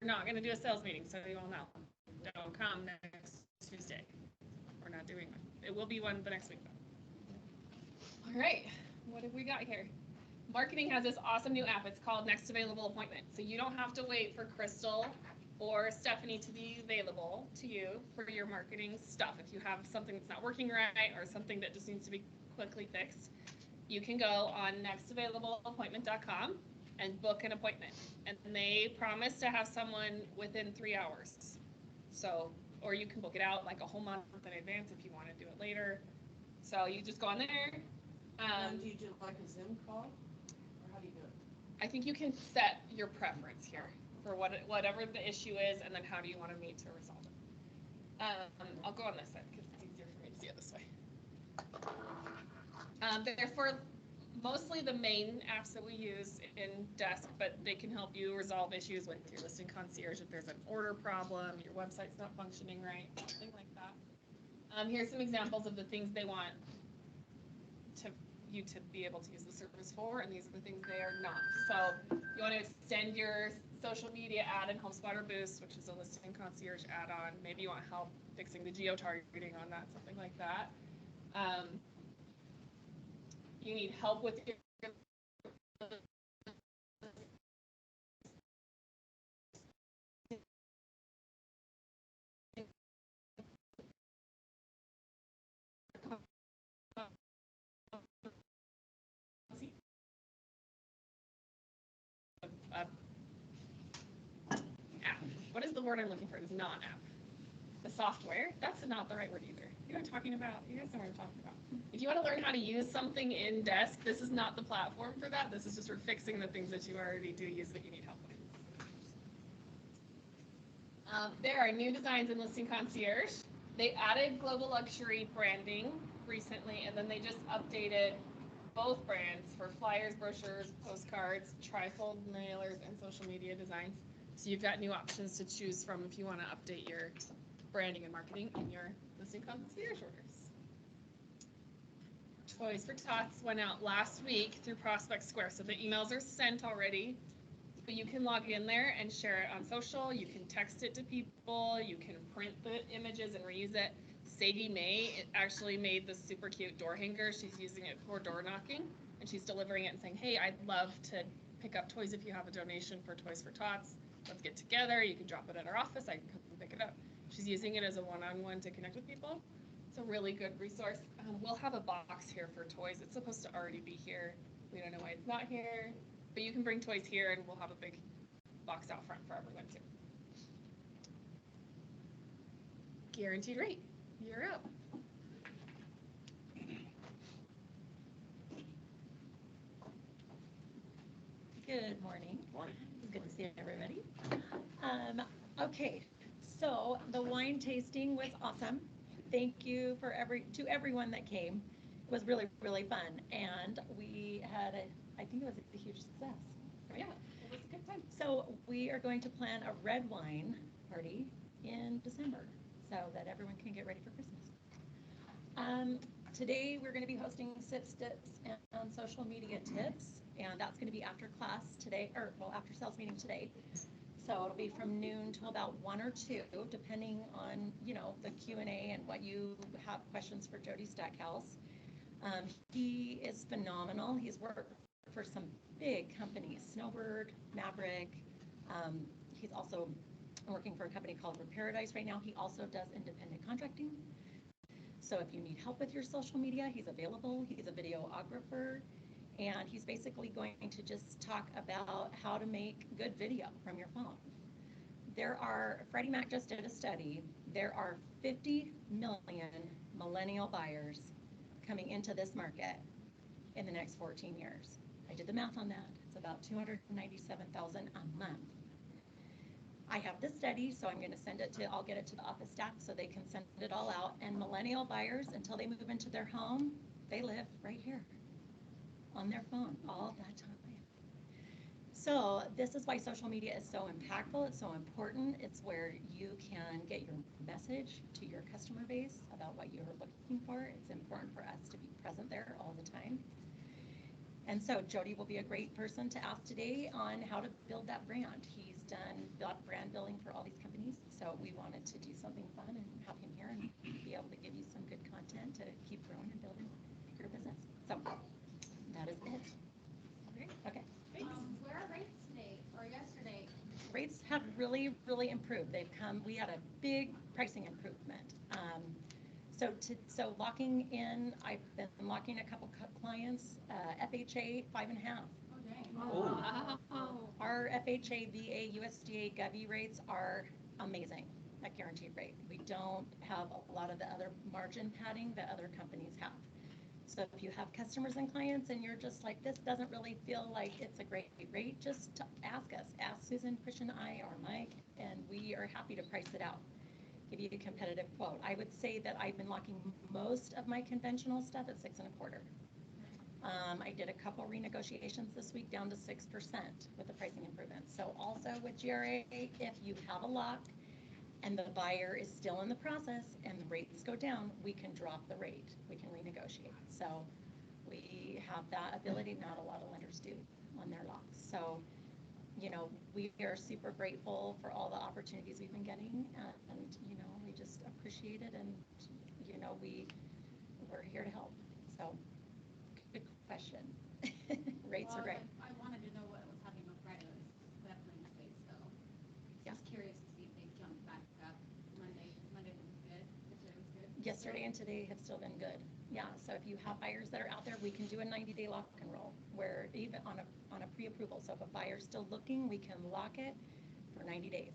not going to do a sales meeting, so you all know. Don't come next Tuesday. We're not doing one. It will be one the next week, though. All right, what have we got here? Marketing has this awesome new app. It's called Next Available Appointment. So you don't have to wait for Crystal or Stephanie to be available to you for your marketing stuff. If you have something that's not working right or something that just needs to be quickly fixed, you can go on nextavailableappointment.com and book an appointment. And they promise to have someone within 3 hours. So, or you can book it out like a whole month in advance if you want to do it later. So you just go on there. Do you do like a Zoom call? Or how do you do it? I think you can set your preference here for whatever the issue is, and then how do you want to meet to resolve it. I'll go on this side because it's easier for me to see it this way. They're for mostly the main apps that we use in Desk, but they can help you resolve issues with your listing concierge if there's an order problem, your website's not functioning right, something like that. Here's some examples of the things they want you to be able to use the service for, and these are the things they are not. So you want to extend your social media ad in HomeSpotter Boost, which is a listing concierge add-on. Maybe you want help fixing the geo-targeting on that, something like that. You need help with your app. What is the word I'm looking for? It's not app. The software. That's not the right word either. You know what I'm talking about? You guys know what I'm talking about. If you want to learn how to use something in Desk, this is not the platform for that. This is just for fixing the things that you already do use that you need help with. There are new designs in Listing Concierge. They added global luxury branding recently, and then they just updated both brands for flyers, brochures, postcards, trifold mailers, and social media designs. So you've got new options to choose from if you want to update your branding and marketing in your Listing Concierge orders. Toys for Tots went out last week through Prospect Square. So the emails are sent already, but you can log in there and share it on social. You can text it to people. You can print the images and reuse it. Sadie May actually made this super cute door hanger. She's using it for door knocking, and she's delivering it and saying, hey, I'd love to pick up toys if you have a donation for Toys for Tots. Let's get together. You can drop it at our office. I can come and pick it up. She's using it as a one-on-one to connect with people. It's a really good resource. We'll have a box here for toys. It's supposed to already be here. We don't know why it's not here, but you can bring toys here, and we'll have a big box out front for everyone too. Guaranteed rate. You're up. Good morning. It's good to see everybody. Okay, so the wine tasting was awesome. Thank you to everyone that came. It was really, really fun, and we had I think it was a huge success. Right? Yeah, it was a good time. So we are going to plan a red wine party in December, so that everyone can get ready for Christmas. Today we're going to be hosting Sip Tips and social media tips, and that's going to be after class today, or well, after sales meeting today. So it'll be from noon till about 1 or 2, depending on, you know, the Q&A and what you have questions for Jody Stackhouse. He is phenomenal. He's worked for some big companies, Snowbird, Maverick. He's also working for a company called Paradise right now. He also does independent contracting. So if you need help with your social media, he's available. He's a videographer, and he's basically going to just talk about how to make good video from your phone. Freddie Mac just did a study. There are 50 million millennial buyers coming into this market in the next 14 years. I did the math on that. It's about 297,000 a month. I have this study, so I'm going to I'll get it to the office staff so they can send it all out. And millennial buyers, until they move into their home, they live right here on their phone all that time. So this is why social media is so impactful. It's so important. It's where you can get your message to your customer base about what you're looking for. It's important for us to be present there all the time. And so Jody will be a great person to ask today on how to build that brand. He's done brand building for all these companies, so we wanted to do something fun and have him here and be able to give you some good content to keep growing and building your business. So that is it. Okay. Where are rates today or yesterday? Rates have really, really improved. We had a big pricing improvement. So locking in, I've been locking a couple clients, FHA 5.5. Oh, dang. Wow. Our FHA, VA, USDA, Govy rates are amazing at guaranteed rate. We don't have a lot of the other margin padding that other companies have. So if you have customers and clients and you're just like, this doesn't really feel like it's a great rate, just ask us. Ask Susan, Christian, I, or Mike, and we are happy to price it out. Give you a competitive quote. I would say that I've been locking most of my conventional stuff at 6.25. I did a couple renegotiations this week down to 6% with the pricing improvements. So also with GRA, if you have a lock and the buyer is still in the process and the rates go down, we can drop the rate. We can renegotiate. So we have that ability. Not a lot of lenders do on their locks. So, you know, we are super grateful for all the opportunities we've been getting, and you know, we just appreciate it, and you know, we're here to help. So, good question. Rates are great. I wanted to know what was happening on Friday. It was definitely in the space, so Yeah. just curious to see if they jumped back up. Monday was good. Yesterday was good. Yesterday and today have still been good. Yeah, so if you have buyers that are out there, we can do a 90-day lock and roll, where even on a pre-approval. So if a buyer's still looking, we can lock it for 90 days,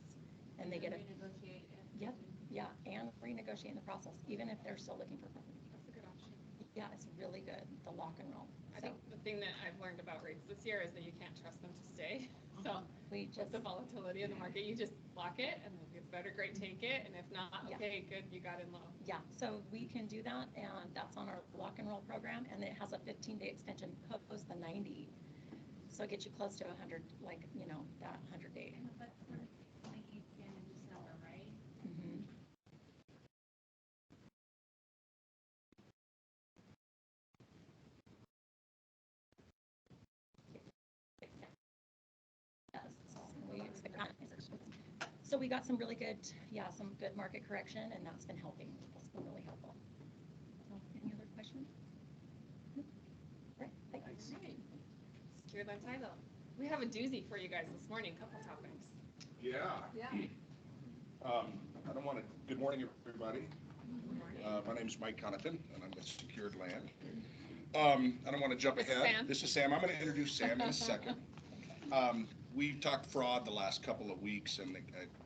and they get a renegotiate it. Yep, yeah, and renegotiate in the process, even if they're still looking for property. That's a good option. Yeah, it's really good, the lock and roll. I think the thing that I've learned about rates this year is that you can't trust them to stay. So We with just, the volatility of the market, you just lock it, and if it's better, great, take it, and if not, Yeah. okay, good, you got in low. yeah, so we can do that, and that's on our lock and roll program, and it has a 15-day extension post the 90. So it gets you close to 100, like, you know, that 100-day. That's for leads in December, right? Mhm. Yes, we expect that. So we got some really good, some good market correction, and that's been helping. That's been really helpful. So, any other questions? No? Right, thanks. Secured land title. We have a doozy for you guys this morning, couple topics. Yeah. I don't want to, good morning, everybody. My name's Mike Connaughton, and I'm with Secured Land. I don't want to jump This is ahead. Sam. This is Sam. I'm going to introduce Sam in a second. We've talked fraud the last couple of weeks, and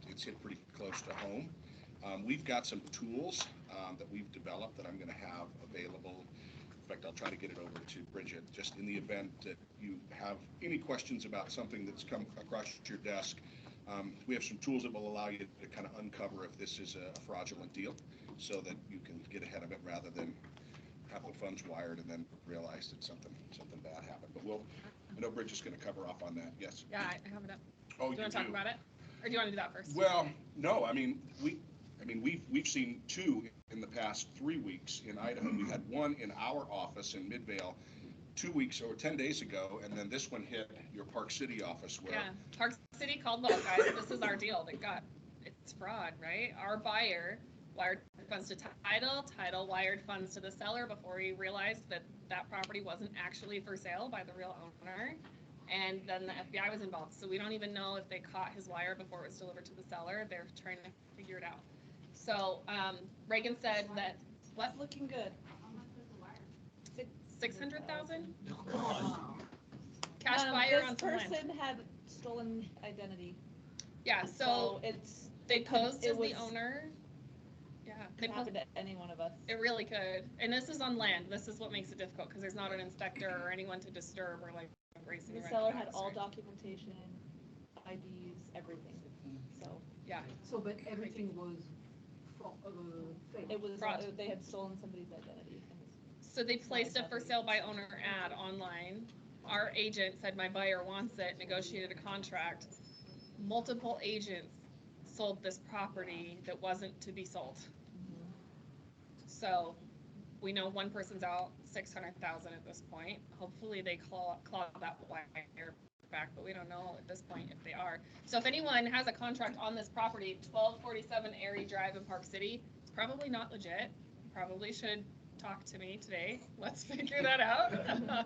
it's hit pretty close to home. We've got some tools that we've developed that I'm going to have available. In fact, I'll try to get it over to Bridget, just in the event that you have any questions about something that's come across your desk. We have some tools that will allow you to kind of uncover if this is a fraudulent deal, so that you can get ahead of it rather than have the funds wired and then realize that something bad happened. But I know Bridget's going to cover off on that. Yes. Yeah, I have it up. Oh, Do you want to talk about it, or do you want to do that first? Well, no. We've seen two in the past 3 weeks in Idaho. We had one in our office in Midvale 2 weeks or 10 days ago, and then this one hit your Park City office where. Yeah, Park City called us, guys. This is our deal. It's fraud, right? Our buyer wired funds to title wired funds to the seller before he realized that property wasn't actually for sale by the real owner. And then the FBI was involved. So we don't even know if they caught his wire before it was delivered to the seller. They're trying to figure it out. So Reagan said that, what? Looking good. How much was the wire? 600,000? Cash buyer on This some land. person had stolen identity. Yeah, so they posed it as was- the owner. Yeah, they Could posed. happen to any one of us. It really could. And this is on land. This is what makes it difficult, because there's not an inspector or anyone to disturb or like racing The red seller had flags, all right? documentation, IDs, everything. So Yeah. So, but everything was fake. it was, Fraud. they had stolen somebody's identity. So they placed a for sale by owner ad online. Our agent said my buyer wants it, negotiated a contract. Multiple agents sold this property that wasn't to be sold. So We know one person's out 600,000 at this point. Hopefully they claw that wire back, but we don't know at this point if they are. So if anyone has a contract on this property, 1247 Erie Drive in Park City, it's probably not legit. Probably should talk to me today. Let's figure that out.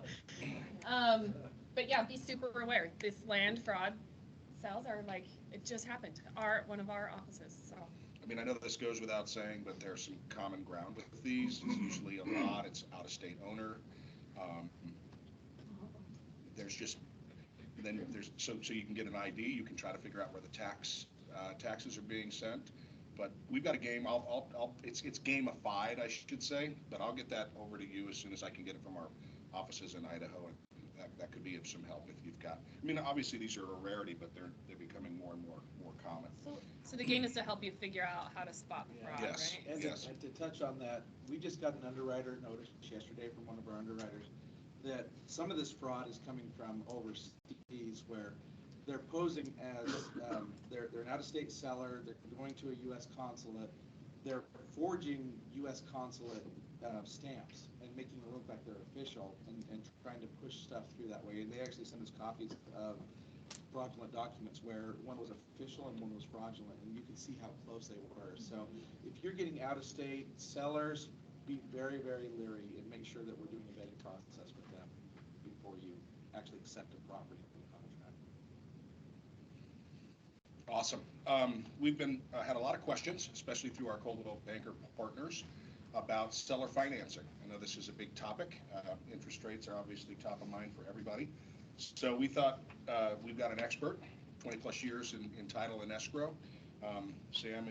But yeah, be super aware. This land fraud sales are like, it just happened. One of our offices, so. I mean, I know this goes without saying, but there's some common ground with these. It's usually a lot, it's out-of-state owner. There's just, then there's, so you can get an ID, you can try to figure out where the taxes are being sent. But we've got a game, it's gamified, I should say, but I'll get that over to you as soon as I can get it from our offices in Idaho. And that could be of some help if you've got, I mean, obviously these are a rarity, but they're becoming more and more common. So the game is to help you figure out how to spot the fraud, Yes. right? And to touch on that, we just got an underwriter notice yesterday from one of our underwriters that some of this fraud is coming from overseas, where they're posing as they're an out-of-state seller, they're going to a U.S. consulate, they're forging U.S. consulate stamps and making it look like they're official and trying to push stuff through that way. And they actually sent us copies of fraudulent documents where one was official and one was fraudulent, and you can see how close they were. So if you're getting out-of-state sellers, be very, very leery and make sure that we're doing a vetting process with them before you actually accept a property from the contract. Awesome. We've had a lot of questions, especially through our Coldwell Banker partners, about seller financing. I know this is a big topic. Interest rates are obviously top of mind for everybody. So we thought we've got an expert, 20 plus years in title and escrow. Sam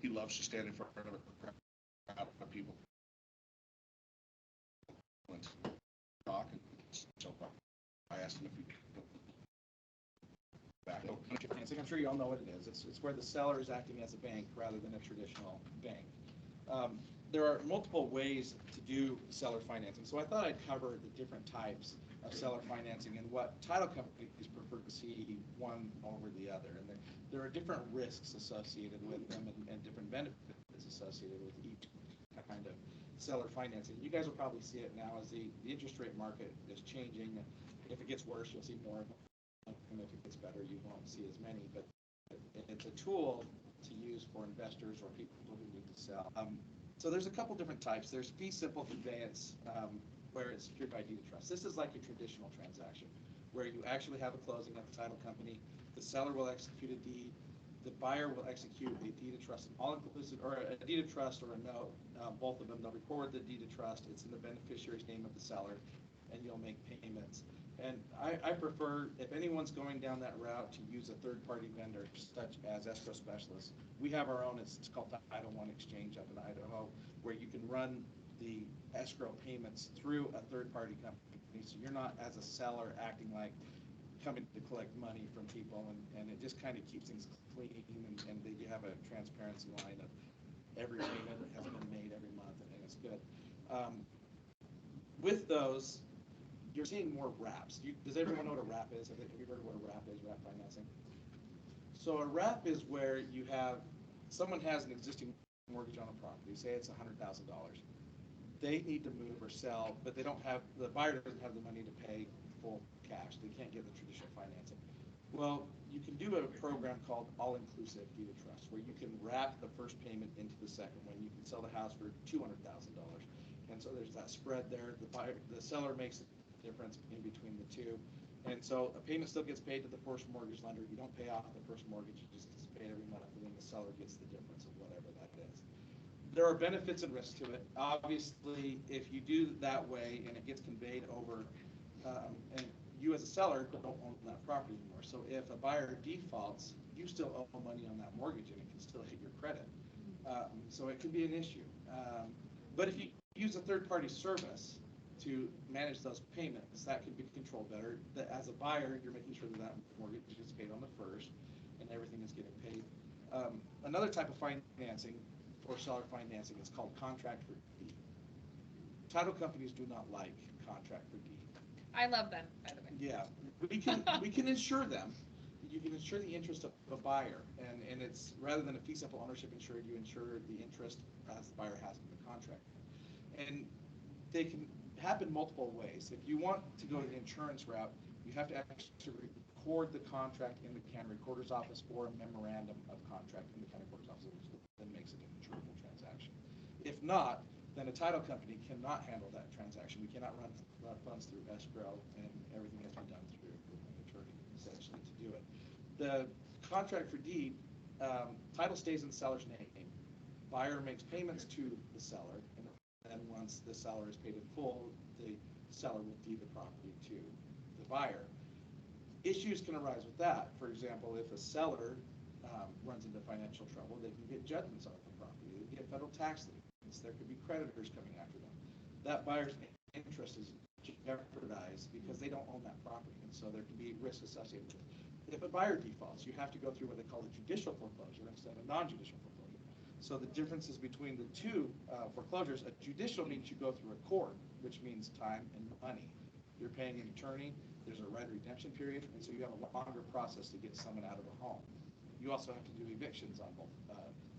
he loves to stand in front of a crowd of people and talk. And so I asked him if he could back up. I'm sure you all know what it is. It's where the seller is acting as a bank rather than a traditional bank. There are multiple ways to do seller financing, so I thought I'd cover the different types of seller financing and what title companies prefer to see one over the other. And there are different risks associated with them and different benefits associated with each kind of seller financing. You guys will probably see it now as the interest rate market is changing. If it gets worse, you'll see more of them. And if it gets better, you won't see as many. But it's a tool to use for investors or people who need to sell. So there's a couple different types. There's fee simple conveyance, where it's secured by deed of trust. This is like a traditional transaction, where you actually have a closing at the title company. The seller will execute a deed. The buyer will execute a deed of trust, an all-inclusive, or a deed of trust or a note. Both of them, they'll record the deed of trust. It's in the beneficiary's name of the seller, and you'll make payments. And I prefer, if anyone's going down that route, to use a third-party vendor such as escrow specialists. We have our own. It's called the Title One Exchange up in Idaho, where you can run the escrow payments through a third-party company. So you're not, as a seller, acting like coming to collect money from people, and it just kind of keeps things clean, and you have a transparency line of every payment has been made every month, and it's good. With those, you're seeing more wraps. Does everyone know what a wrap is? Have you heard of what a wrap is, wrap financing? So a wrap is where you have, someone has an existing mortgage on a property, say it's $100,000. They need to move or sell, but they don't have, the buyer doesn't have the money to pay full cash. They can't get the traditional financing. Well, you can do a program called all-inclusive deed of trust, where you can wrap the first payment into the second one. You can sell the house for $200,000. And so there's that spread there. The seller makes difference in between the two, and so a payment still gets paid to the first mortgage lender. You don't pay off the first mortgage, you just get paid every month, and then the seller gets the difference of whatever that is. There are benefits and risks to it. Obviously, if you do that way and it gets conveyed over, and you as a seller don't own that property anymore, so if a buyer defaults, you still owe money on that mortgage, and it can still hit your credit. So it can be an issue. But if you use a third-party service to manage those payments, that can be controlled better. As a buyer, you're making sure that mortgage is paid on the first and everything is getting paid. Another type of financing for seller financing is called contract for deed. Title companies do not like contract for deed. I love them, by the way. Yeah, we can insure them. You can insure the interest of a buyer, and it's rather than a fee simple ownership insured, you insure the interest as the buyer has in the contract. And they can happen multiple ways. If you want to go the insurance route, you have to actually record the contract in the county recorder's office or a memorandum of contract in the county recorder's office, which then makes it an insurable transaction. If not, then a title company cannot handle that transaction. We cannot run funds through escrow, and everything has to be done through an attorney, essentially, to do it. The contract for deed, title stays in the seller's name. Buyer makes payments to the seller, and then once the seller is paid in full, the seller will deed the property to the buyer. Issues can arise with that. For example, if a seller runs into financial trouble, they can get judgments on the property. They can get federal tax liens. There could be creditors coming after them. That buyer's interest is jeopardized because they don't own that property, and so there can be risk associated with it. If a buyer defaults, you have to go through what they call a judicial foreclosure instead of a non-judicial foreclosure. So the differences between the two foreclosures, a judicial means you go through a court, which means time and money. You're paying an attorney, there's a right of redemption period, and so you have a longer process to get someone out of a home. You also have to do evictions on both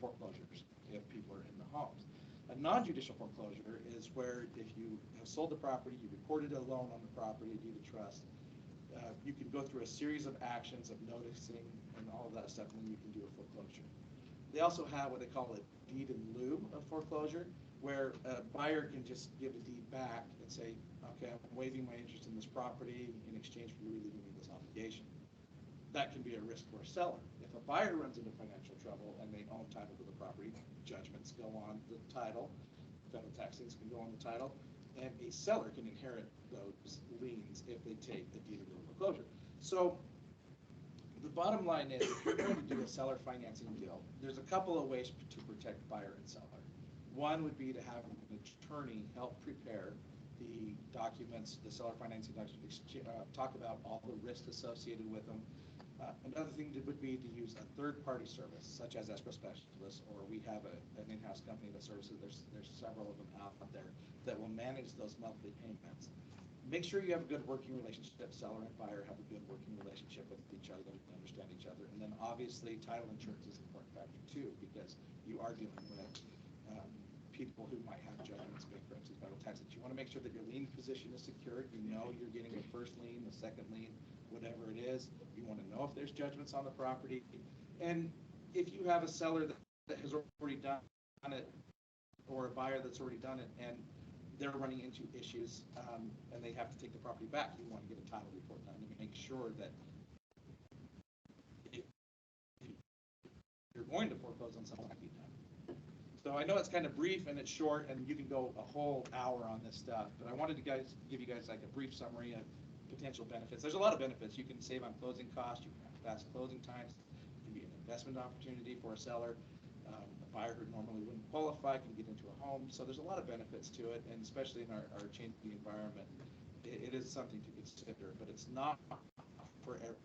foreclosures if people are in the homes. A non-judicial foreclosure is where if you have sold the property, you recorded a loan on the property, a deed of trust, you can go through a series of actions of noticing and all of that stuff, and then you can do a foreclosure. They also have what they call a deed in lieu of foreclosure, where a buyer can just give a deed back and say, okay, I'm waiving my interest in this property in exchange for you relieving me this obligation. That can be a risk for a seller. If a buyer runs into financial trouble and they own title to the property, judgments go on the title, federal tax liens can go on the title, and a seller can inherit those liens if they take a deed in lieu of foreclosure. So the bottom line is, if you're going to do a seller financing deal, there's a couple of ways to protect buyer and seller. One would be to have an attorney help prepare the documents, the seller financing documents, talk about all the risks associated with them. Another thing would be to use a third-party service, such as escrow specialists, or we have an in-house company that services. There's several of them out there that will manage those monthly payments. Make sure you have a good working relationship. Seller and buyer have a good working relationship with each other, understand each other, and then obviously title insurance is an important factor too, because you are dealing with people who might have judgments, bankruptcies, federal taxes. You want to make sure that your lien position is secured. You know you're getting a first lien, a second lien, whatever it is. You want to know if there's judgments on the property. And if you have a seller that has already done it, or a buyer that's already done it, and they're running into issues and they have to take the property back, you want to get a title report done to make sure that if you're going to foreclose on something, that can be done. So I know it's kind of brief and it's short, and you can go a whole hour on this stuff, but I wanted to give you guys like a brief summary of potential benefits. There's a lot of benefits. You can save on closing costs, you can have fast closing times, it can be an investment opportunity for a seller. A buyer who normally wouldn't qualify can get into a home. So there's a lot of benefits to it, and especially in our changing environment, it is something to consider, but it's not for every.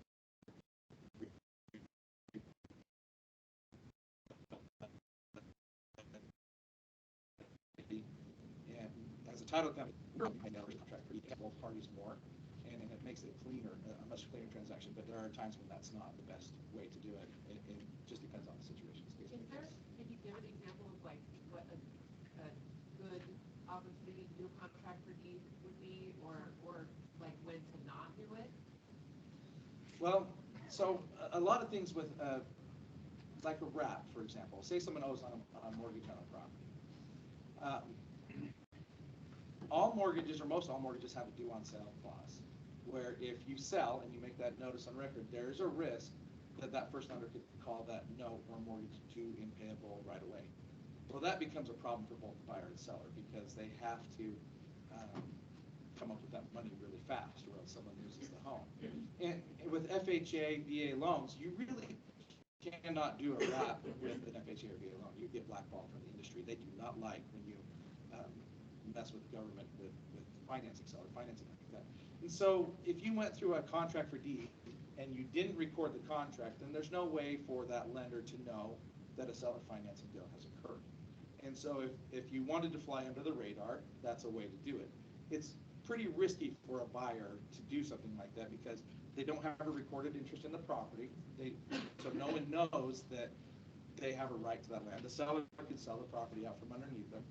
And as a title company, contract for both parties more, and it makes it cleaner, a much cleaner transaction. But there are times when that's not the best way to do it. It just depends on the situation. Can you give an example of like what a good opportunity to do a contract for deed would be, or like when to not do it? Well, so a lot of things with like a wrap, for example. Say someone owes on a mortgage on a property. All mortgages, or most all mortgages, have a due on sale clause, where if you sell and you make that notice on record, there's a risk that that first lender could call that note or mortgage due and payable right away. Well, that becomes a problem for both the buyer and seller, because they have to come up with that money really fast, or else someone loses the home. And with FHA, VA loans, you really cannot do a wrap with an FHA or VA loan. You get blackballed from the industry. They do not like when you mess with the government with financing, seller financing like that. And so if you went through a contract for deed and you didn't record the contract, then there's no way for that lender to know that a seller financing deal has occurred. And so if you wanted to fly under the radar, that's a way to do it. It's pretty risky for a buyer to do something like that, because they don't have a recorded interest in the property. So no one knows that they have a right to that land. The seller can sell the property out from underneath them.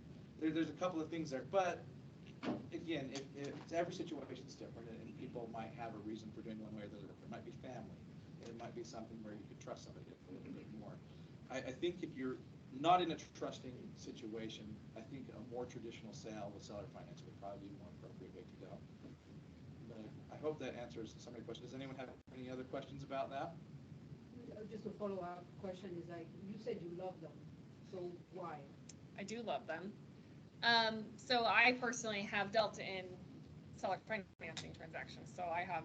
there's a couple of things there, but again, if every situation is different, and people might have a reason for doing one way or the other. It might be family. It might be something where you could trust somebody a little bit more. I think if you're not in a trusting situation, I think a more traditional sale with seller finance would probably be a more appropriate way to go. But I hope that answers some of your questions. Does anyone have any other questions about that? Just a follow-up question is like, you said you love them, so why? I do love them. So I personally have dealt in seller financing transactions, so I have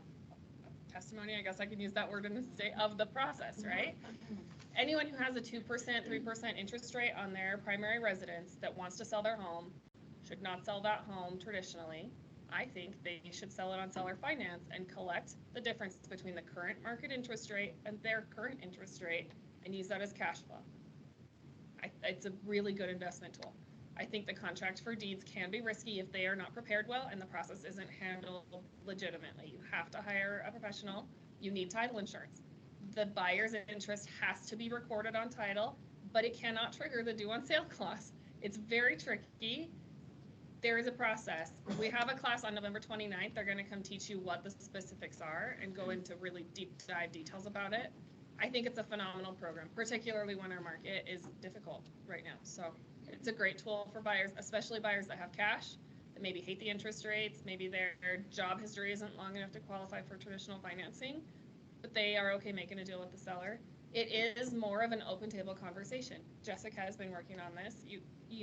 testimony, I guess I can use that word in the state of the process, right? Anyone who has a 2%, 3% interest rate on their primary residence that wants to sell their home should not sell that home traditionally. I think they should sell it on seller finance and collect the difference between the current market interest rate and their current interest rate and use that as cash flow. It's a really good investment tool. I think the contract for deeds can be risky if they are not prepared well and the process isn't handled legitimately. You have to hire a professional. You need title insurance. The buyer's interest has to be recorded on title, but it cannot trigger the due on sale clause. It's very tricky. There is a process. We have a class on November 29th. They're going to come teach you what the specifics are and go into really deep dive details about it. I think it's a phenomenal program, particularly when our market is difficult right now. So it's a great tool for buyers, especially buyers that have cash, that maybe hate the interest rates, maybe their job history isn't long enough to qualify for traditional financing, but they are okay making a deal with the seller. It is more of an open table conversation. Jessica has been working on this.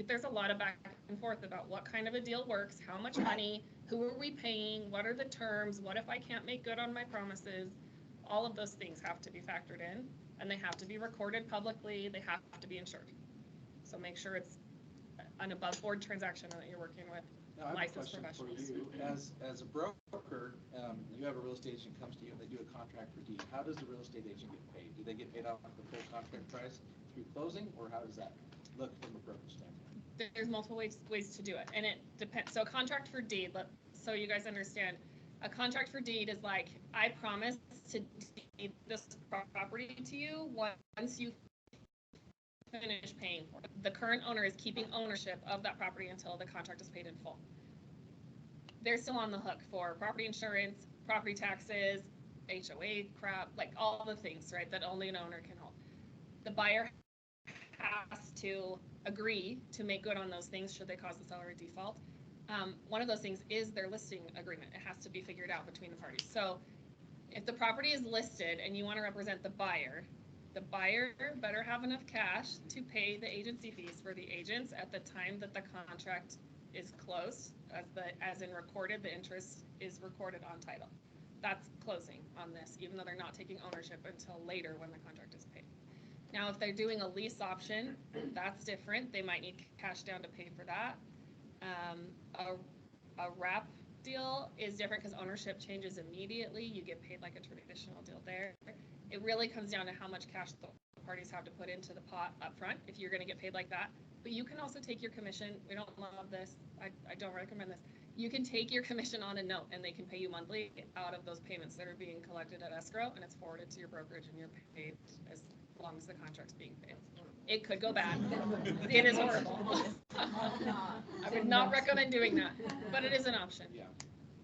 There's a lot of back and forth about what kind of a deal works, how much money, who are we paying, what are the terms, what if I can't make good on my promises. All of those things have to be factored in, and they have to be recorded publicly. They have to be insured. So make sure it's an above board transaction and that you're working with Now, I have a licensed question for professionals. you. As a broker, you have a real estate agent comes to you and they do a contract for deed. How does the real estate agent get paid? Do they get paid off the full contract price through closing, or how does that look from a broker standpoint? There's multiple ways to do it, and it depends. So a contract for deed, so you guys understand, a contract for deed is like, I promise to deed this property to you once you finish paying for it. The current owner is keeping ownership of that property until the contract is paid in full. They're still on the hook for property insurance, property taxes, HOA crap, like all the things, right, that only an owner can hold. The buyer has to agree to make good on those things should they cause the seller a default. One of those things is their listing agreement. It has to be figured out between the parties. So if the property is listed and you want to represent the buyer better have enough cash to pay the agency fees for the agents at the time that the contract is closed, as in recorded, the interest is recorded on title. That's closing on this, even though they're not taking ownership until later when the contract is paid. Now, if they're doing a lease option, that's different. They might need cash down to pay for that. A wrap deal is different because ownership changes immediately. You get paid like a traditional deal there. It really comes down to how much cash the parties have to put into the pot up front if you're going to get paid like that. But you can also take your commission. We don't love this. I don't recommend this. You can take your commission on a note, and they can pay you monthly out of those payments that are being collected at escrow, and it's forwarded to your brokerage, and you're paid as long as the contract's being paid. It could go bad. It is horrible. I would not recommend doing that, but it is an option. Yeah.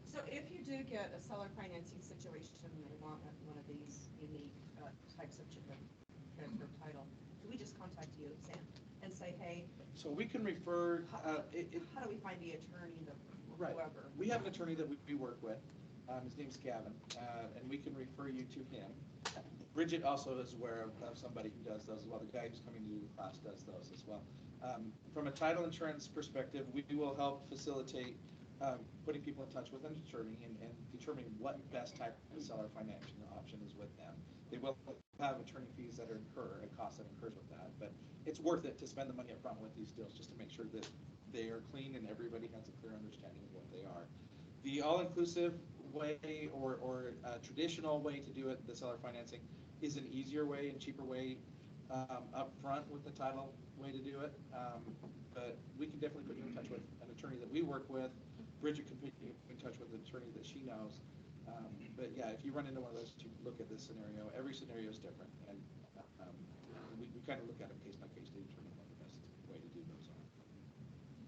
So if you do get a seller financing situation and they want one of these unique types of transfer of title, do we just contact you, Sam, and say, hey, So we can refer, how do we find the attorney, right. whoever? We have an attorney that we work with. His name's Gavin, and we can refer you to him. Bridget also is aware of somebody who does those as well. The guy who's coming to do the class does those as well. From a title insurance perspective, we will help facilitate putting people in touch with an attorney and determining what best type of seller financing option is with them. They will have attorney fees that incur, a cost that incurs with that, but it's worth it to spend the money up front with these deals just to make sure that they are clean and everybody has a clear understanding of what they are. The all-inclusive way or traditional way to do it, the seller financing, is an easier way and cheaper way up front with the title way to do it. But we can definitely put you in touch with an attorney that we work with. Bridget can put you in touch with an attorney that she knows. But yeah, if you run into one of those two, look at this scenario. Every scenario is different, and we kind of look at it case by case to determine what the best way to do those are.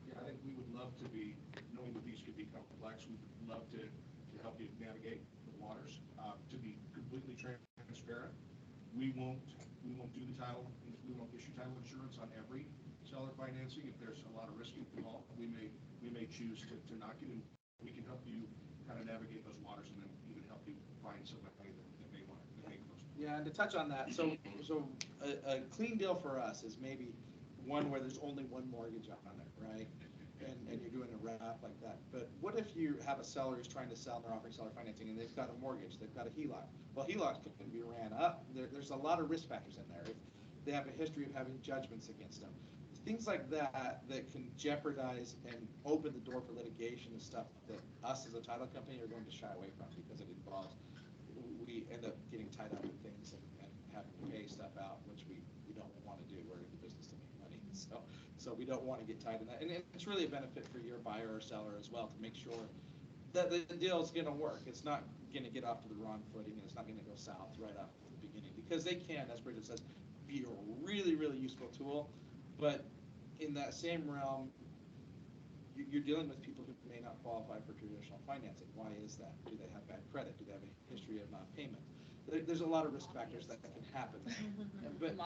Yeah, I think we would love to be, knowing that these could be complex, we would love to help you navigate the waters. To be completely transparent, we won't do the title, we won't issue title insurance on every seller financing. If there's a lot of risk involved, we may choose to knock it, and we can help you kind of navigate those waters, and then even help you find somebody that may want to make those. Yeah, and to touch on that, so a clean deal for us is maybe one where there's only one mortgage on it, right? And you're doing a wrap like that. But what if you have a seller who's trying to sell and they're offering seller financing and they've got a mortgage, they've got a HELOC? Well, HELOCs can be ran up. There's a lot of risk factors in there. If they have a history of having judgments against them. Things like that can jeopardize and open the door for litigation and stuff that us as a title company are going to shy away from because it involves, we end up getting tied up in things and having to pay stuff out, which we don't want to do. We're in the business to make money. So we don't want to get tied in that. And it's really a benefit for your buyer or seller as well to make sure that the deal is going to work. It's not going to get off to the wrong footing, and it's not going to go south right off the beginning, because they can, as Bridget says, be a really, really useful tool. But in that same realm, you're dealing with people who may not qualify for traditional financing. Why is that? Do they have bad credit? Do they have a history of non-payment? There's a lot of risk factors that can happen. But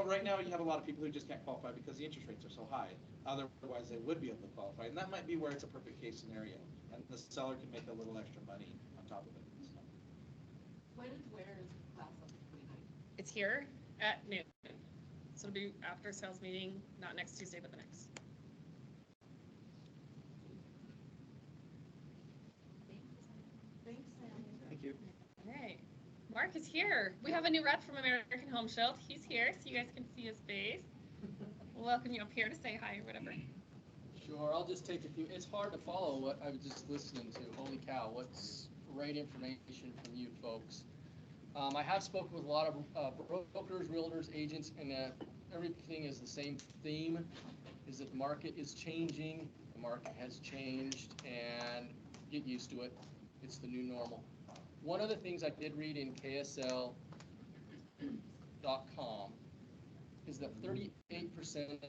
right now you have a lot of people who just can't qualify because the interest rates are so high. Otherwise, they would be able to qualify, and that might be where it's a perfect case scenario, and the seller can make a little extra money on top of it. So. When and where is the class on the 29th? It's here at noon. So it'll be after sales meeting, not next Tuesday, but the next. Thanks, Sam. Thank you. All right. Mark is here. We have a new rep from American Home Shield. He's here, so you guys can see his face. We'll welcome you up here to say hi or whatever. Sure, I'll just take a few. It's hard to follow what I was just listening to. Holy cow, what's great information from you folks. I have spoken with a lot of brokers, realtors, agents, and everything is the same theme, is that the market is changing, the market has changed, and get used to it. It's the new normal. One of the things I did read in KSL.com is that 38%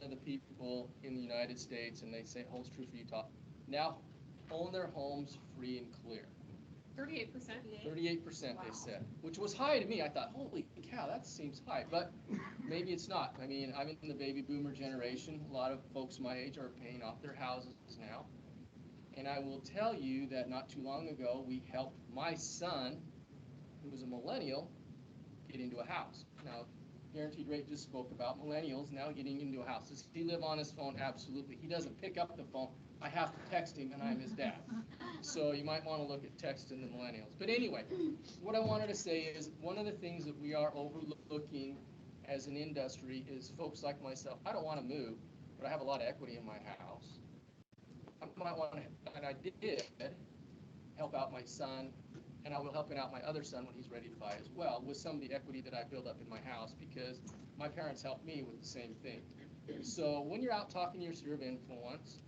of the people in the United States, and they say it holds true for Utah, now own their homes free and clear. 38%. 38%, they said, which was high to me. I thought, holy cow, that seems high, but maybe it's not. I mean, I'm in the baby boomer generation. A lot of folks my age are paying off their houses now. And I will tell you that not too long ago, we helped my son, who was a millennial, get into a house. Now, Guaranteed Rate just spoke about millennials now getting into a house. Does he live on his phone? Absolutely. He doesn't pick up the phone. I have to text him, and I'm his dad. So you might want to look at texting the millennials. But anyway, what I wanted to say is one of the things that we are overlooking as an industry is folks like myself. I don't want to move, but I have a lot of equity in my house. I might want to, and I did help out my son, and I will help out my other son when he's ready to buy as well with some of the equity that I built up in my house because my parents helped me with the same thing. So when you're out talking to your sphere of influence,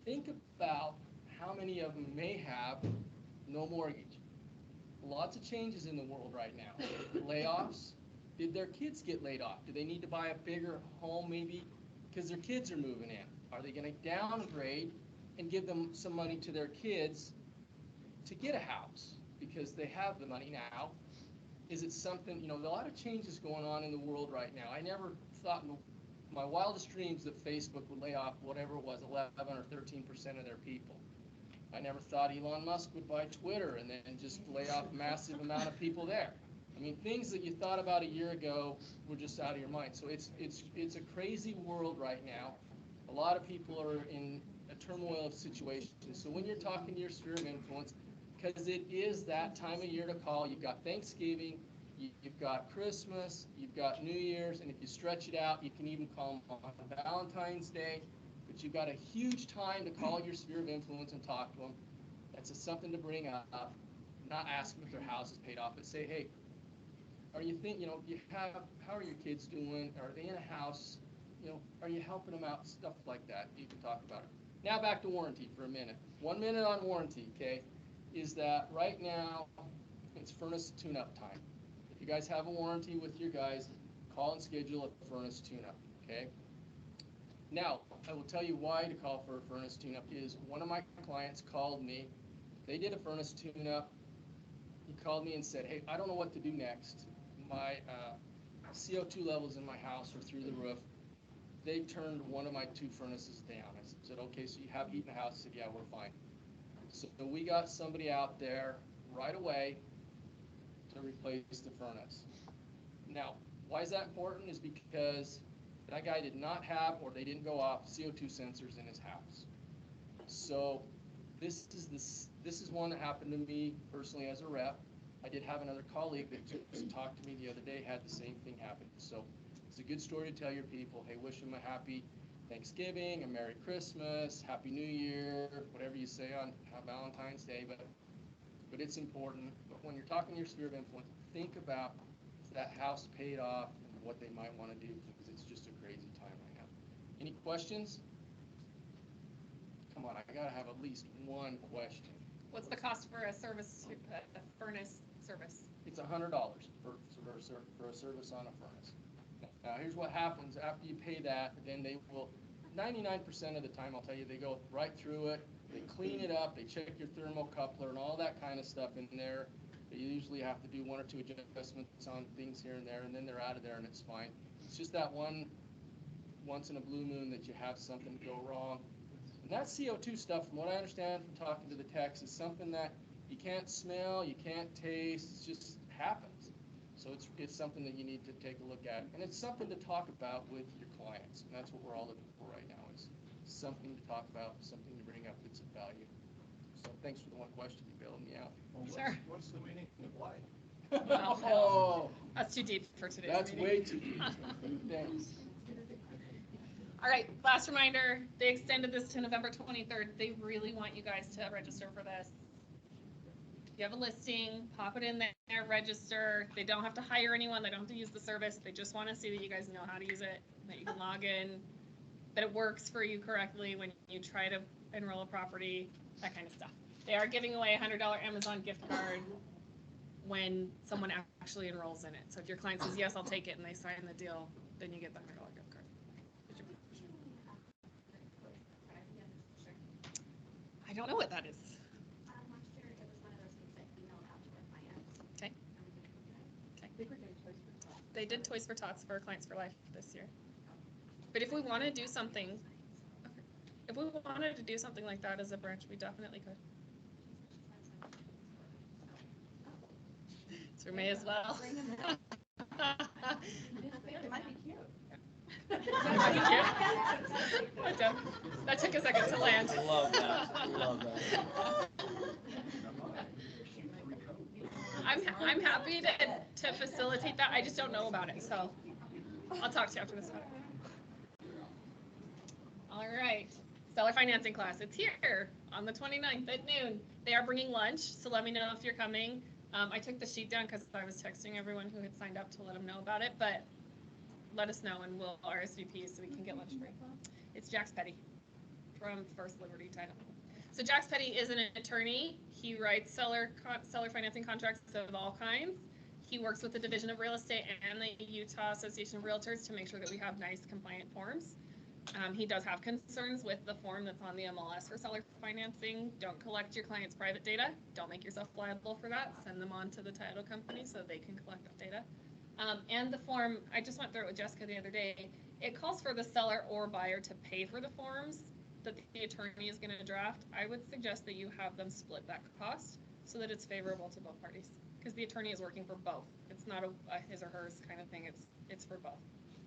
think about how many of them may have no mortgage. Lots of changes in the world right now. Layoffs. Did their kids get laid off? Do they need to buy a bigger home maybe because their kids are moving in? Are they going to downgrade and give them some money to their kids to get a house because they have the money now? Is it something, a lot of changes going on in the world right now. I never thought in my wildest dreams that Facebook would lay off whatever it was, 11 or 13% of their people. I never thought Elon Musk would buy Twitter and then just lay off a massive amount of people there. I mean, things that you thought about a year ago were just out of your mind. So it's a crazy world right now. A lot of people are in a turmoil of situations. So when you're talking to your sphere of influence, because it is that time of year to call, you've got Thanksgiving, you've got Christmas, you've got New Year's, and if you stretch it out, you can even call them on Valentine's Day. But you've got a huge time to call your sphere of influence and talk to them. That's something to bring up. Not ask them if their house is paid off, but say, hey, are you how are your kids doing? Are they in a house? Are you helping them out? Stuff like that. You can talk about it. Now back to warranty for a minute. 1 minute on warranty, okay, is that right now it's furnace tune-up time. If you guys have a warranty with your guys, call and schedule a furnace tune-up, okay? Now, I will tell you why to call for a furnace tune-up is one of my clients called me. They did a furnace tune-up. He called me and said, hey, I don't know what to do next. My CO2 levels in my house are through the roof. They turned one of my 2 furnaces down. I said, okay, so you have heat in the house? He said, yeah, we're fine. So we got somebody out there right away to replace the furnace. Now, why is that important is because that guy did not have, or they didn't go off, CO2 sensors in his house. So this is one that happened to me personally as a rep. I did have another colleague that just talked to me the other day, had the same thing happen. So it's a good story to tell your people. Hey, wish them a happy Thanksgiving, a Merry Christmas, Happy New Year, whatever you say on Valentine's Day, but it's important. But when you're talking to your sphere of influence, think about that house paid off and what they might want to do, because it's just a crazy time right now. Any questions? Come on, I gotta have at least one question. What's the cost for a service, a furnace service? It's $100 for a service on a furnace. Now, here's what happens after you pay that. Then they will, 99% of the time, I'll tell you, they go right through it. They clean it up. They check your thermocoupler and all that kind of stuff in there. They usually have to do 1 or 2 adjustments on things here and there, and then they're out of there and it's fine. It's just that once in a blue moon that you have something go wrong. And that CO2 stuff, from what I understand from talking to the techs, is something that you can't smell, you can't taste, it just happens. So it's something that you need to take a look at. And it's something to talk about with your clients. And that's what we're all looking for right now, is something to talk about, something to bring up that's of value. So thanks for the one question. You bailed me out. Sure. What's the meaning of life? Oh, That's too deep for today's that's meeting. way too deep. Thanks. All right, last reminder, they extended this to November 23rd. They really want you guys to register for this. If you have a listing, pop it in there, register. They don't have to hire anyone. They don't have to use the service. They just want to see that you guys know how to use it, that you can log in, that it works for you correctly when you try to enroll a property, that kind of stuff. They are giving away a $100 Amazon gift card when someone actually enrolls in it. So if your client says, yes, I'll take it, and they sign the deal, then you get the $100 gift card. I don't know what that is. Last year, it was one of those things that emailed out to our clients. Okay. I think we're doing Toys for Tots. They did Toys for Tots for Clients for Life this year. But if we want to do something, if we wanted to do something like that as a branch, we definitely could. So we may as well. It might be cute. That took a second to land. I love that. I love that. I'm happy to facilitate that. I just don't know about it, so I'll talk to you after this one. All right, seller financing class. It's here on the 29th at noon. They are bringing lunch, so let me know if you're coming. I took the sheet down because I was texting everyone who had signed up to let them know about it, but let us know and we'll RSVP so we can get lunch free. It's Jax Petty from First Liberty Title. So Jax Petty is an attorney. He writes seller financing contracts of all kinds. He works with the Division of Real Estate and the Utah Association of Realtors to make sure that we have nice compliant forms. He does have concerns with the form that's on the MLS for seller financing. Don't collect your client's private data. Don't make yourself liable for that. Send them on to the title company so they can collect that data. And the form, I just went through it with Jessica the other day. It calls for the seller or buyer to pay for the forms that the attorney is going to draft. I would suggest that you have them split that cost so that it's favorable to both parties, because the attorney is working for both. It's not a his or hers kind of thing. It's for both.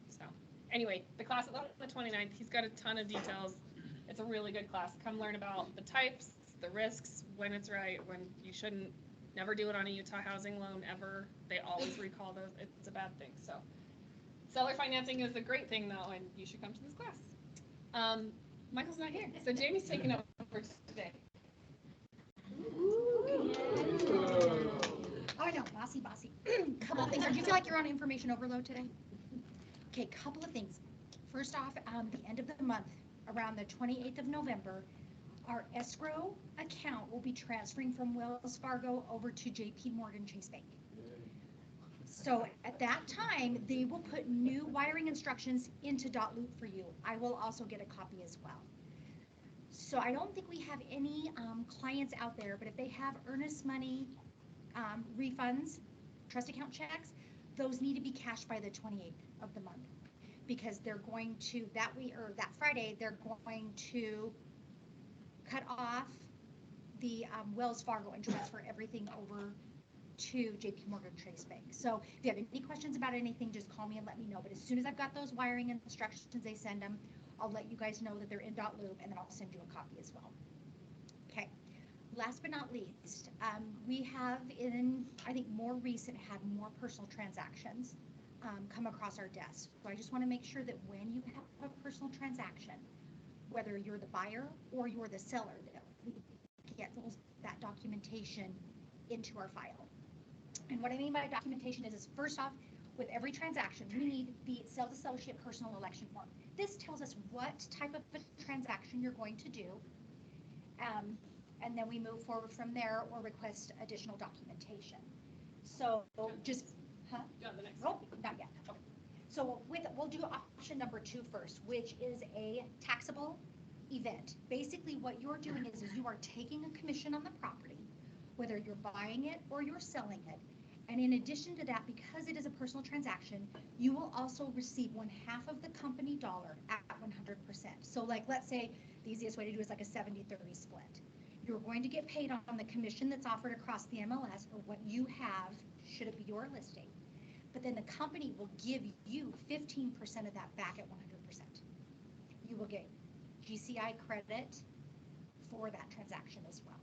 So anyway, the class is on the 29th. He's got a ton of details. It's a really good class. Come learn about the types, the risks, when it's right, when you shouldn't. Never do it on a Utah housing loan ever. They always recall those. It's a bad thing. So seller financing is a great thing though, and you should come to this class. Michael's not here, so Jamie's taking over today. Oh, I know, bossy. Couple of things. Do you feel like you're on information overload today? Okay, couple of things. First off, the end of the month, around the 28th of November, our escrow account will be transferring from Wells Fargo over to JP Morgan Chase Bank. So at that time, they will put new wiring instructions into .loop for you. I will also get a copy as well. So I don't think we have any clients out there, but if they have earnest money refunds, trust account checks, those need to be cashed by the 28th of the month, because they're going to, that week or that Friday, they're going to cut off the Wells Fargo and transfer everything over to JP Morgan Chase Bank. So if you have any questions about anything, just call me and let me know. But as soon as I've got those wiring instructions, they send them, I'll let you guys know that they're in .loop, and then I'll send you a copy as well. Okay. Last but not least, we have I think more recent, had more personal transactions come across our desk. So I just want to make sure that when you have a personal transaction, whether you're the buyer or you're the seller, that we get that documentation into our file. And what I mean by documentation is first off, with every transaction, we need the sales associate personal election form. This tells us what type of a transaction you're going to do. And then we move forward from there or request additional documentation. So just, Got the next. oh, not yet. Okay. So we'll do option number 2 first, which is a taxable event. Basically what you're doing is you are taking a commission on the property, whether you're buying it or you're selling it. And in addition to that, because it is a personal transaction, you will also receive 1/2 of the company dollar at 100%. So like, let's say the easiest way to do it is like a 70-30 split. You're going to get paid on the commission that's offered across the MLS for what you have, should it be your listing. But then the company will give you 15% of that back at 100%. You will get GCI credit for that transaction as well.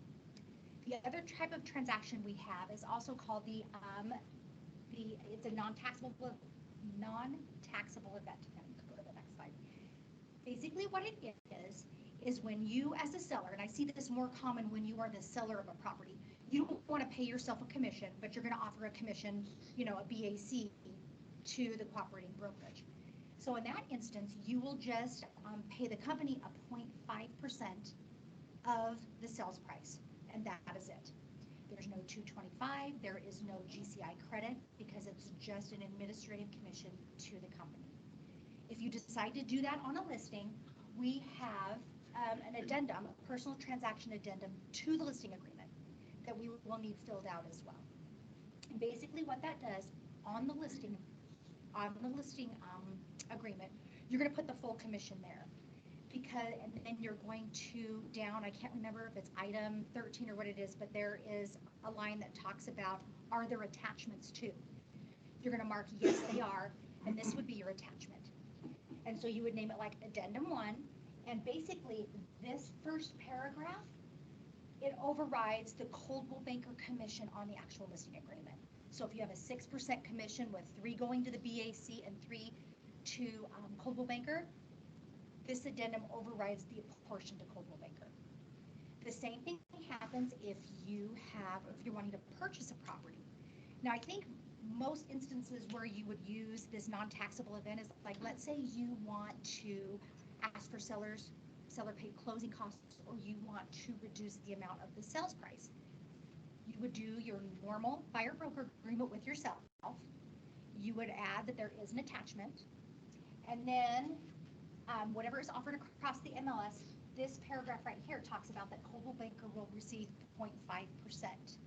The other type of transaction we have is also called it's a non-taxable event. Go to the next slide. Basically what it is when you as a seller, and I see this more common when you are the seller of a property, you don't want to pay yourself a commission, but you're going to offer a commission, a BAC to the cooperating brokerage. So in that instance, you will just pay the company a 0.5% of the sales price, and that is it. There's no 225, there is no GCI credit, because it's just an administrative commission to the company. If you decide to do that on a listing, we have an addendum, a personal transaction addendum to the listing agreement that we will need filled out as well. And basically what that does on the listing agreement, you're going to put the full commission there, and then you're going to I can't remember if it's item 13 or what it is, but there is a line that talks about, are there attachments to? You're going to mark yes they are, and this would be your attachment. And so you would name it like addendum 1, and basically this first paragraph, it overrides the Coldwell Banker commission on the actual listing agreement. So if you have a 6% commission with 3 going to the BAC and 3 to Coldwell Banker, this addendum overrides the portion to Coldwell Banker. The same thing happens if you're wanting to purchase a property. Now I think most instances where you would use this non-taxable event is like, let's say you want to ask for seller paid closing costs, or you want to reduce the amount of the sales price. You would do your normal buyer broker agreement with yourself. You would add that there is an attachment, and then whatever is offered across the MLS, this paragraph right here talks about that Coldwell Banker will receive 0.5%.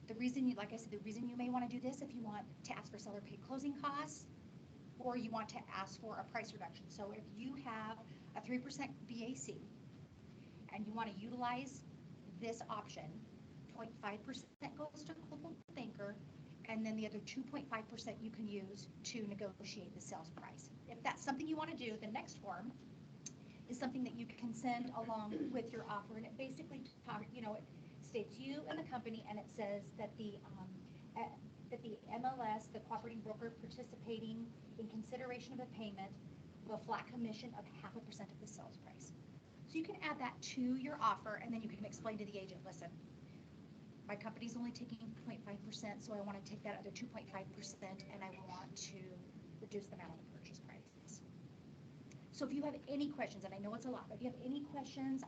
The reason you may want to do this if you want to ask for seller paid closing costs, or you want to ask for a price reduction. So if you have a 3% BAC and you want to utilize this option, 0.5% goes to Coldwell Banker, and then the other 2.5% you can use to negotiate the sales price. If that's something you want to do, the next form is something that you can send along with your offer, and it basically it states you and the company, and it says that the MLS, the cooperating broker, participating in consideration of a payment of a flat commission of 0.5% of the sales price. So you can add that to your offer, and then you can explain to the agent, listen, my company's only taking 0.5%, so I want to take that other 2.5%, and I want to reduce the amount of the purchase price. So if you have any questions, and I know it's a lot, but if you have any questions,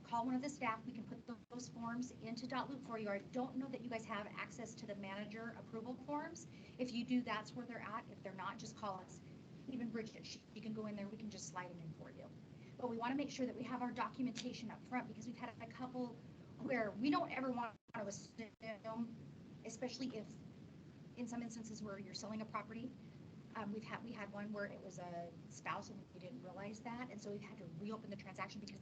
call one of the staff, we can put those forms into Loop for you. I don't know that you guys have access to the manager approval forms. If you do, that's where they're at. If they're not, just call us. Even Bridget, she can go in there, we can just slide them in for you. But we want to make sure that we have our documentation up front, because we've had a couple where we don't ever want to assume, especially if in some instances where you're selling a property. We had one where it was a spouse and we didn't realize that, and so we've had to reopen the transaction because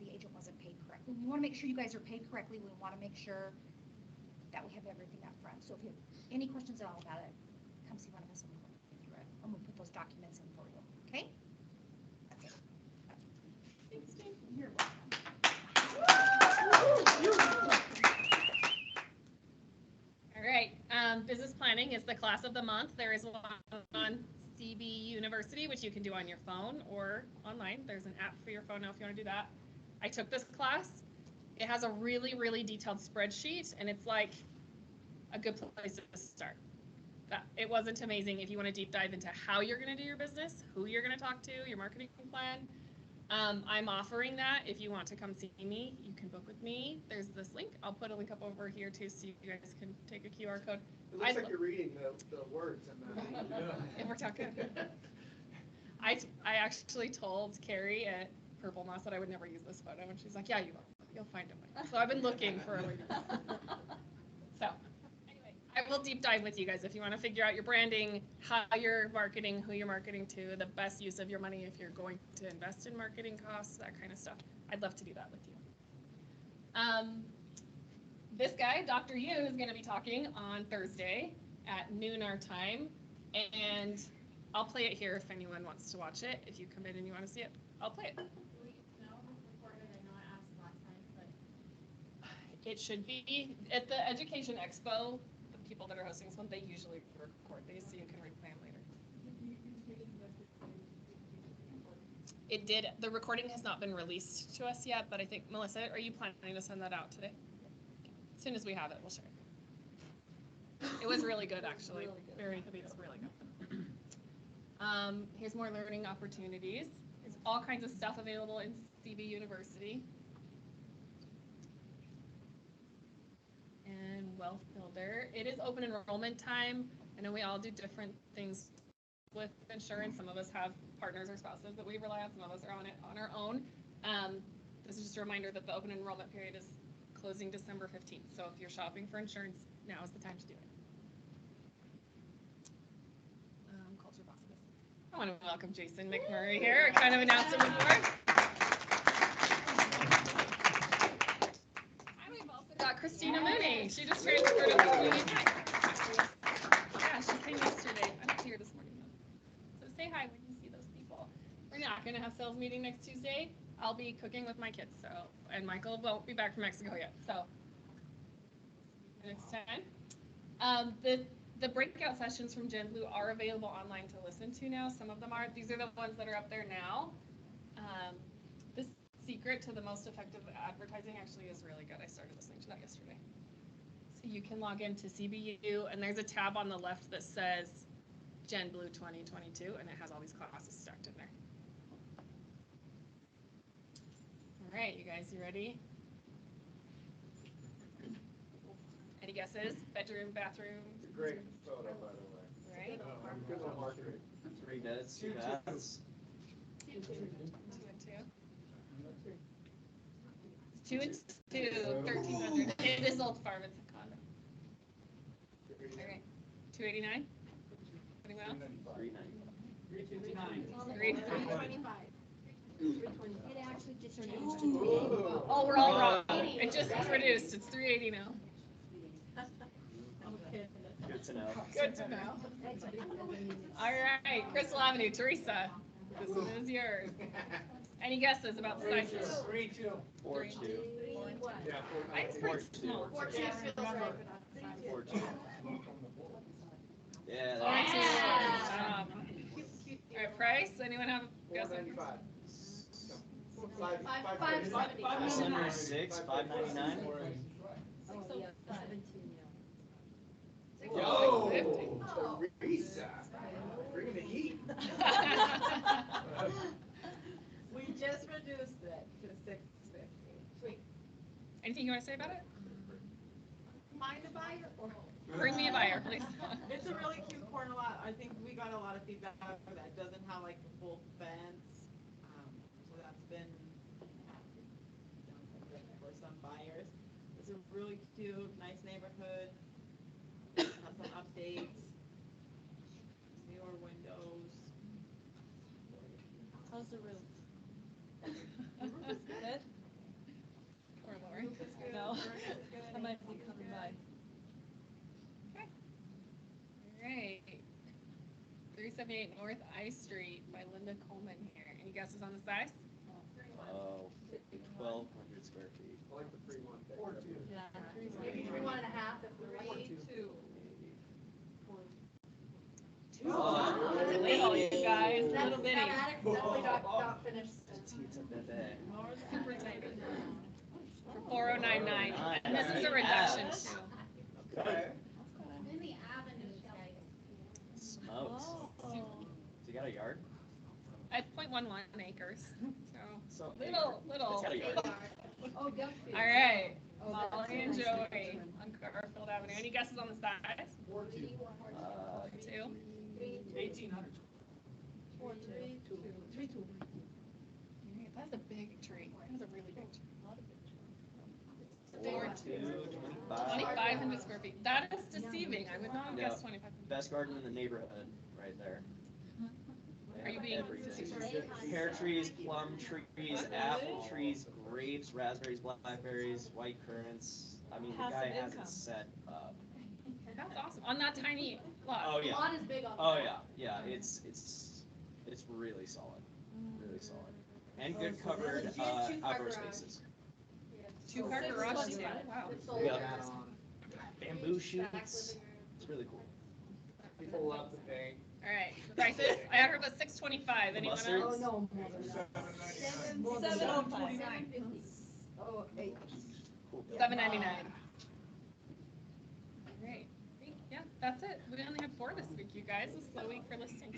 the agent wasn't paid correctly. We want to make sure you guys are paid correctly. We want to make sure that we have everything up front. So if you have any questions at all about it, come see one of us and we'll go through it. And we'll put those documents in for you. Okay? Thanks, Dave. You're welcome. All right, business planning is the class of the month. There is one on CB University, which you can do on your phone or online. There's an app for your phone now if you want to do that. I took this class. It has a really, really detailed spreadsheet, and it's like a good place to start. It wasn't amazing if you want to deep dive into how you're going to do your business, who you're going to talk to, your marketing plan. I'm offering that. If you want to come see me, you can book with me. There's this link. I'll put a link up over here too, so you guys can take a QR code. It looks like you're reading the words and If we're talking. I actually told Carrie at Purple Moss that I would never use this photo, and she's like, "Yeah, you will. You'll find it." So I've been looking for a way. So anyway, I will deep dive with you guys if you want to figure out your branding, how you're marketing, who you're marketing to, the best use of your money if you're going to invest in marketing costs, that kind of stuff. I'd love to do that with you. This guy, Dr. Yu, is going to be talking on Thursday at noon our time, and I'll play it here if anyone wants to watch it. If you come in and you want to see it, I'll play it. We know it was recorded. I know I asked last time, but It should be at the Education Expo. The people that are hosting this one, they usually record these so you can replay them later. It did. The recording has not been released to us yet, but I think, Melissa, are you planning to send that out today? As soon as we have it, we'll share it. It was really good, actually. Really good. Very good. It's really good. Here's more learning opportunities. There's all kinds of stuff available in CB University. And Wealth Builder. It is open enrollment time. I know we all do different things with insurance. Some of us have partners or spouses that we rely on. Some of us are on it on our own. This is just a reminder that the open enrollment period is closing December 15th. So if you're shopping for insurance, now is the time to do it. Culture bosses. I want to welcome Jason McMurray here. I kind of announced him before. And we've also got Christina Mooney. She just transferred over to Mooney. Yeah, she came yesterday. I'm not here this morning though. So say hi when you see those people. We're not going to have sales meeting next Tuesday. I'll be cooking with my kids, and Michael won't be back from Mexico yet, so next time. The breakout sessions from Gen Blue are available online to listen to now. Some of them are. These are the ones that are up there now. The secret to the most effective advertising actually is really good. I started listening to that yesterday. So you can log into CBU, and there's a tab on the left that says Gen Blue 2022, and it has all these classes stacked in there. All right, you guys, you ready? Any guesses? Bedroom, bathroom? It's a great photo, by the way. Right? Good one, Margaret. 3 beds, 2 baths. 2 and 2. 2 and 2, 1,300. It is old farm, it's a condo. All right, 289? Anyone else? 329. It actually just changed to Oh, we're all wrong. It just reduced. It's 380 now. Good to know. Good to know. All right, Crystal Avenue, Teresa. This one is yours. Any guesses about the sizes? 3-2. 4-2. Yeah, Mine's pretty small. 4-2. Yeah, All that's right, price? Anyone have a guess? 495. 576, 599. Yo, 650. Teresa, bringing the heat. We just reduced it to 650. Anything you want to say about it? Find a buyer or? Bring me a buyer, please. It's a really cute corner lot. I think we got a lot of feedback that doesn't have like the full fence. So that's been for some buyers. It's a really cute, nice neighborhood. Has some updates. Newer windows. How's the roof? Good. Poor Lori. No. I might be coming by. All right. 378 North I Street by Linda Coleman here. Any guesses on the size? Oh, 1,200 square feet. I like the 3-1. Yeah. Maybe 3.5 if we're lucky. 2. Little, you guys. Little bitty. That attic's definitely not finished. Petite bebe. Super tiny. For 4099. And this is a reduction too. Okay. In the avenue, Smokes. Oh. So you got a yard? I have 0.11 acres. So So little. It's got a yard. Oh, Dusty. All right. Oh, that's Molly and nice. Joey on Garfield Avenue. Any guesses on the size? 2. 1,800. 3-2. That's a big tree. That's a really big tree. 2,500 square feet. That is deceiving. I would not have guessed 2,500. Best garden in the neighborhood, right there. They Are you have being everything. Pear trees, plum trees, apple trees, grapes, raspberries, blackberries, white currants. I mean, the guy Passive has income. it set up. That's awesome. On that tiny lot. Oh the yeah. lawn is big on Oh that. yeah. Yeah. It's really solid. Really solid. And good covered Legit two-car outdoor garage. spaces. 2-car garage too. Wow. It's sold. Yeah. Bamboo Back shoots. living room. It's really cool. People love the bank. All right. Prices. I had her about 625. Anyone mustard? else? Oh, no. 749. 750. Oh, 8. Cool. $7.99. All right. Yeah, that's it. We only have 4 this week, you guys. A slow week for listings.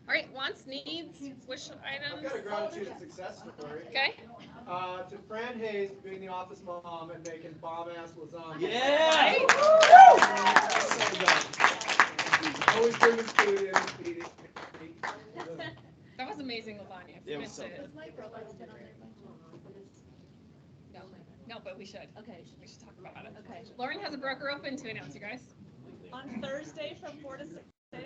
All right. Wants, needs, wish I've items. got a gratitude and success story. Okay. To Fran Hayes for being the office mom and making bomb-ass lasagna. Yeah! Always bringing food in, feeding. That was amazing lasagna. It was so Finished good. No, no, but we should. Okay. We should talk about it. Okay. Lauren has a broker open to announce, you guys. On Thursday from 4 to 6, I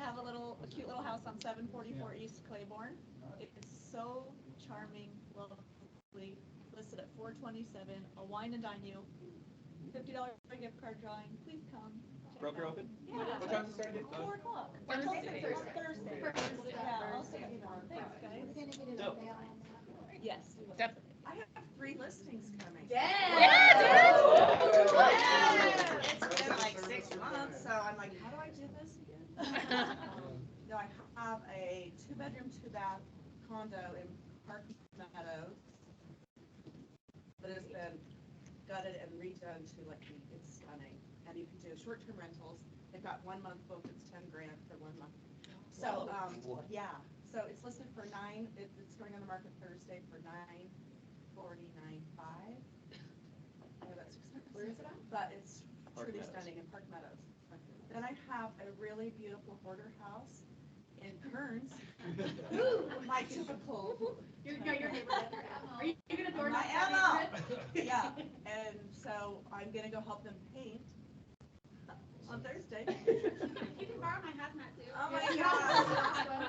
have a cute little house on 744 East Claiborne. It's so charming, lovely, listed at 427. I'll wine and dine you. $50 gift card drawing. Please come. Broker open? Yeah. What time's the start date? 4 o'clock. Thursday. Thursday. Yeah, I'll send you one. Thanks, guys. Dope. Yes. Definitely. I have 3 listings coming. It's been like 6 months, so I'm like, how do I do this again? No, I have a 2-bedroom, 2-bath condo in Park Meadows that has been gutted and redone to like, it's stunning. And you can do short-term rentals. They've got 1 month booked, it's 10 grand for 1 month. So, yeah, so it's listed for it's going on the market Thursday for $949.5. Yeah, that's expensive. Where is it at? But it's Park truly Meadows. stunning in Park Meadows. Then I have a really beautiful hoarder house in Kearns. My typical. Your neighbor. Are you gonna door knock? I am out. Yeah, and so I'm gonna go help them paint on Thursday. You can borrow my hazmat suit. Oh my God.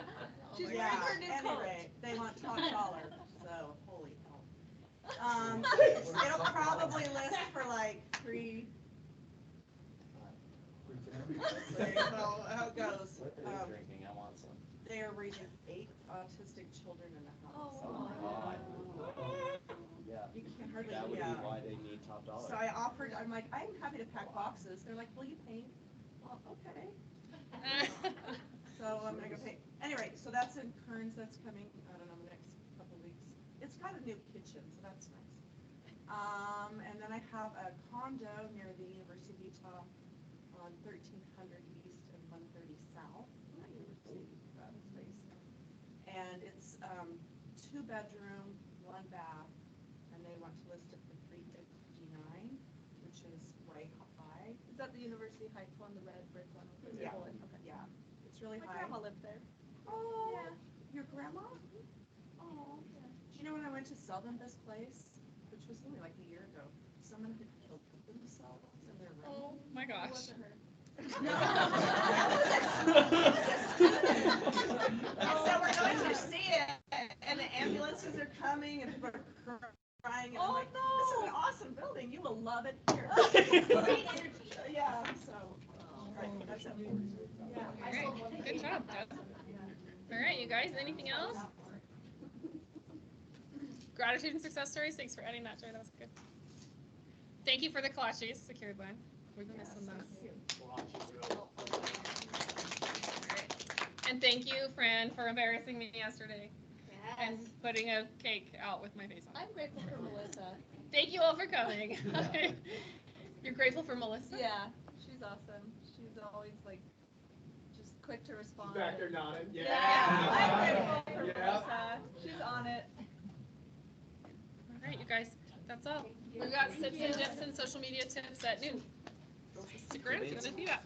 She's Yeah, wearing her new coat. anyway, they want top dollar, so holy hell. It'll probably list for like 3. So how it goes. What are they drinking? I want some. They are raising 8 autistic children in the house. Oh my god. Yeah. You can hardly, That would yeah. be why they need top dollar. So I'm like, I'm happy to pack boxes. They're like, will you paint? Well, okay. So I'm gonna go paint. Anyway, so that's in Kearns, that's coming, I don't know, the next couple weeks. It's got a new kitchen, so that's nice. And then I have a condo near the University of Utah on 1300 East and 130 South. Not University, space. And it's 2-bedroom, 1 bath, and they want to list it for that the University Heights one, the red brick one? Yeah. Okay. Yeah, it's really My high. grandma lived there. Oh, Yeah. your grandma? Oh, yeah. Do you know when I went to sell them this place, which was only like a year ago, someone had killed themselves in their room. Oh my It gosh. wasn't her. No. And so we're going to see it, and the ambulances are coming, and people are crying, and I'm Oh, like, no. this is an awesome building, you will love it here. Yeah, so, right, that's it. Yeah, I All sold one. right, good job, Deb. All right, you guys, anything else? Gratitude and success stories, thanks for adding that, Joy, that was good. Thank you for the collages, secured line. We've been missing those. All right. And thank you, Fran, for embarrassing me yesterday and putting a cake out with my face on it. I'm grateful for Melissa. Thank you all for coming. You're grateful for Melissa? Yeah, she's awesome. She's always like, just quick to respond. Back there nodding. Yeah, I'm grateful for Melissa. She's on it. All right, you guys, that's all. We've got sips and dips and social media tips at noon. Stick around if you want to do that.